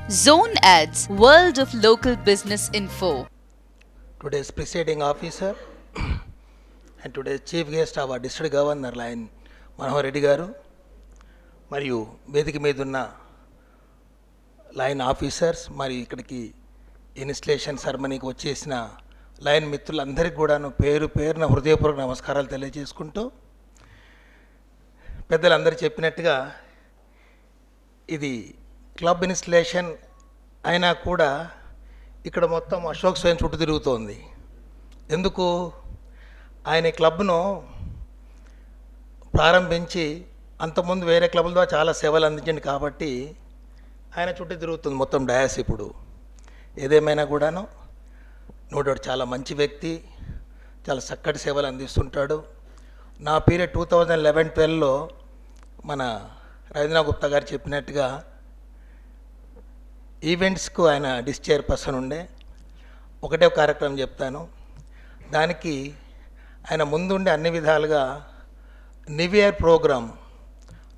Zone Ads, World of Local Business Info. Today's presiding officer and today's chief guest of our district governor Lion Manohar Reddy garu మరియు వేదిక మీద ఉన్న line officers మరియు ఇక్కడికి installation సెరమనీకి వచ్చేసిన line మిత్రులందరికీ కూడాను పేరు పేరున హృదయపూర్వక నమస్కారాలు తెలియజేసుకుంటూ పెద్దలందరూ చెప్పినట్టుగా ఇది క్లబ్ ఇన్స్టలేషన్ అయినా కూడా ఇక్కడ మొత్తం అశోక్ స్వయం చుట్టూ తిరుగుతోంది. ఎందుకు? ఆయన క్లబ్ను ప్రారంభించి అంతకుముందు వేరే క్లబ్ల ద్వారా చాలా సేవలు అందించండి కాబట్టి ఆయన చుట్టూ తిరుగుతుంది మొత్తం డయాస్. ఇప్పుడు ఏదేమైనా కూడాను నోడోడు చాలా మంచి వ్యక్తి, చాలా చక్కటి సేవలు అందిస్తుంటాడు. నా పీరియడ్ 2011-12లో మన రవీంద్రనాథ్ గుప్తా గారు చెప్పినట్టుగా ఈవెంట్స్కు ఆయన డిస్చైర్ పర్సన్ ఉండే. ఒకటే కార్యక్రమం చెప్తాను, దానికి ఆయన ముందుండి అన్ని విధాలుగా న్యూ ఇయర్ ప్రోగ్రామ్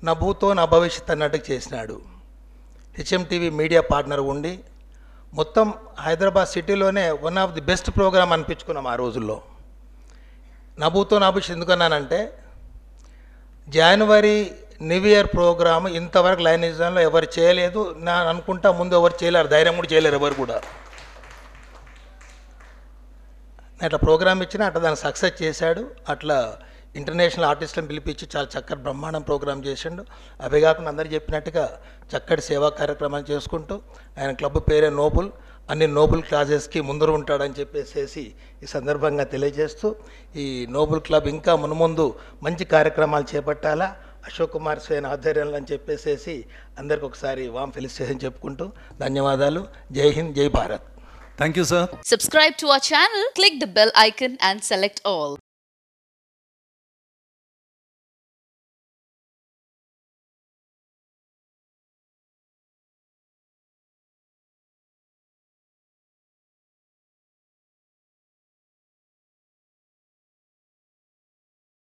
నా భూతో నా భవిష్యత్ అన్నట్టుగా చేసినాడు. హెచ్ఎంటీవీ మీడియా పార్ట్నర్ ఉండి మొత్తం హైదరాబాద్ సిటీలోనే one of the best program అనిపించుకున్నాం ఆ రోజుల్లో. నా భూతో నా భవిష్యత్ ఎందుకన్నానంటే జనవరి న్యూ ఇయర్ ప్రోగ్రామ్ ఇంతవరకు లైన్ నిజంలో ఎవరు చేయలేదు. నా అనుకుంటా ముందు ఎవరు చేయలేరు, ధైర్యం కూడా చేయలేరు ఎవరు కూడా. అట్లా ప్రోగ్రామ్ ఇచ్చినా అట్లా దాన్ని సక్సెస్ చేశాడు. అట్లా ఇంటర్నేషనల్ ఆర్టిస్టులను పిలిపించి చాలా చక్కటి బ్రహ్మాండం ప్రోగ్రామ్ చేసిండు. అవే కాకుండా అందరు చెప్పినట్టుగా చక్కటి సేవా కార్యక్రమాలు చేసుకుంటూ ఆయన క్లబ్ పేరే నోబుల్, అన్ని నోబుల్ క్లాజెస్కి ముందర ఉంటాడని చెప్పేసి ఈ సందర్భంగా తెలియజేస్తూ ఈ నోబుల్ క్లబ్ ఇంకా మున్ముందు మంచి కార్యక్రమాలు చేపట్టాలా అశోక్ కుమార్ స్వయం ఆధ్వర్యంలో అని చెప్పేసి అందరికి ఒకసారి వామ్ ఫెలిసిటేషన్ చెప్పుకుంటూ ధన్యవాదాలు. జై హింద్, జై Bharat. Thank you, sir. Subscribe to our channel, click the bell icon and select all.